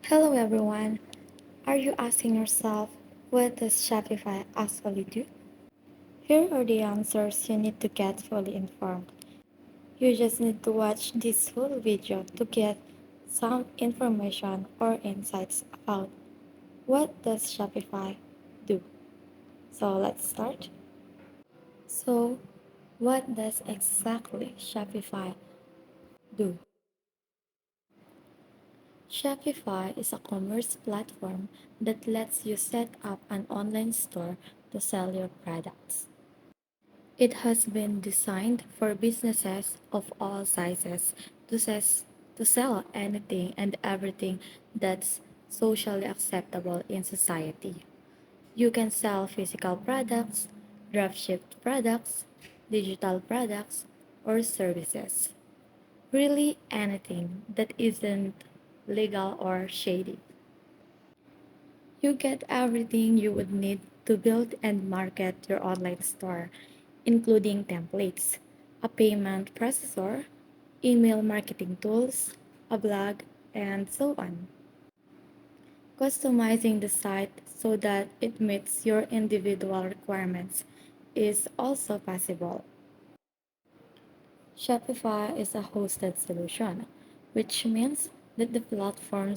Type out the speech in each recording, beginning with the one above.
Hello everyone. Are you asking yourself, what does Shopify actually do? Here are the answers you need to get fully informed. You just need to watch this full video to get some information or insights about what does Shopify do. So let's start. So, what does exactly Shopify do? Shopify is a commerce platform that lets you set up an online store to sell your products. It has been designed for businesses of all sizes to sell anything and everything that's socially acceptable in society. You can sell physical products, dropship products, digital products, or services. Really anything that isn't legal or shady. You get everything you would need to build and market your online store, including templates, a payment processor, email marketing tools, a blog, and so on. Customizing the site so that it meets your individual requirements is also possible. Shopify is a hosted solution, which means that the platform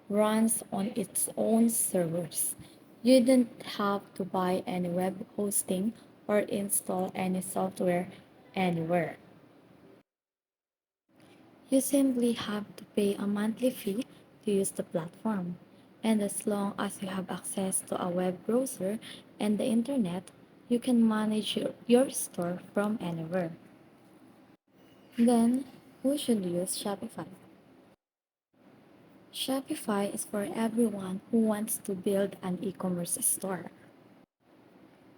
runs on its own servers. You don't have to buy any web hosting or install any software anywhere. You simply have to pay a monthly fee to use the platform. And as long as you have access to a web browser and the internet, you can manage your store from anywhere. Then, who should use Shopify? Shopify is for everyone who wants to build an e commerce store.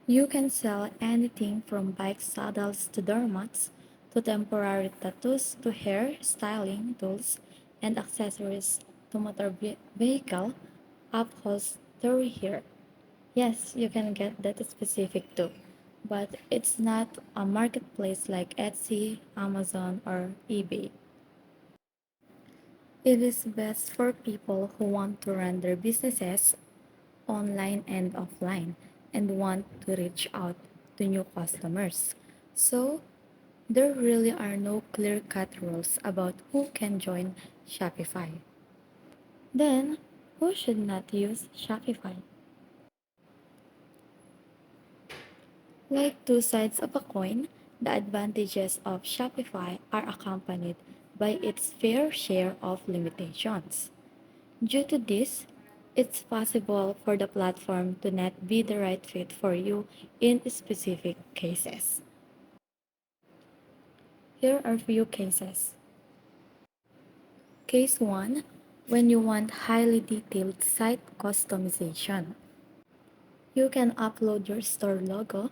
You can sell anything from bike saddles to doormats, to temporary tattoos to hair styling tools and accessories to vehicle upholstery here. Yes, you can get that specific too, but it's not a marketplace like Etsy, Amazon, or eBay. It is best for people who want to run their businesses online and offline and want to reach out to new customers. So, there really are no clear cut rules about who can join Shopify. Then, who should not use Shopify? Like two sides of a coin, the advantages of Shopify are accompanied by its fair share of limitations. Due to this, it's possible for the platform to not be the right fit for you in specific cases. Here are few cases. Case 1, when you want highly detailed site customization. You can upload your store logo,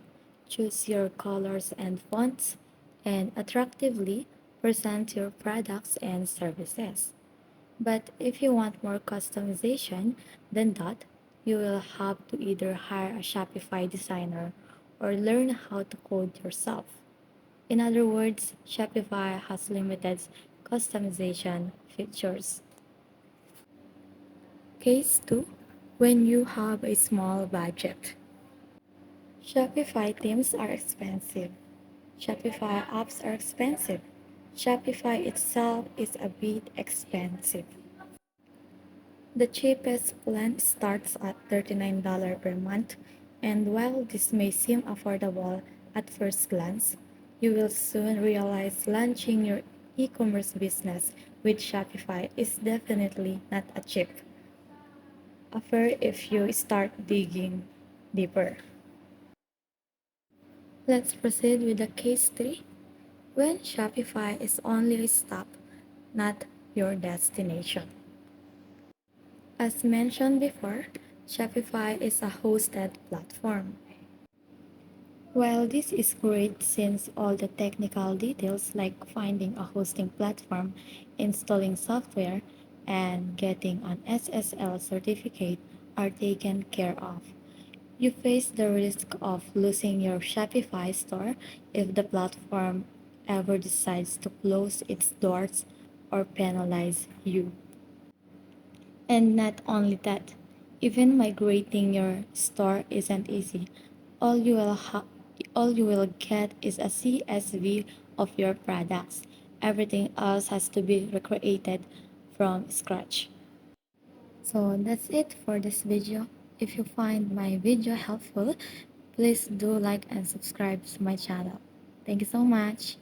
choose your colors and fonts, and attractively present your products and services. But if you want more customization than that, you will have to either hire a Shopify designer or learn how to code yourself. In other words, Shopify has limited customization features. Case 2, when you have a small budget. Shopify themes are expensive. Shopify apps are expensive. Shopify itself is a bit expensive. The cheapest plan starts at $39 per month, and while this may seem affordable at first glance, you will soon realize launching your e commerce business with Shopify is definitely not a cheap affair if you start digging deeper. Let's proceed with the case 3, when Shopify is only a stop, not your destination. As mentioned before, Shopify is a hosted platform. While this is great since all the technical details like finding a hosting platform, installing software, and getting an SSL certificate are taken care of, you face the risk of losing your Shopify store if the platform ever decides to close its doors or penalize you. And not only that, even migrating your store isn't easy. All you will all you will get is a CSV of your products. Everything else has to be recreated from scratch. So that's it for this video. If you find my video helpful, please do like and subscribe to my channel. Thank you so much.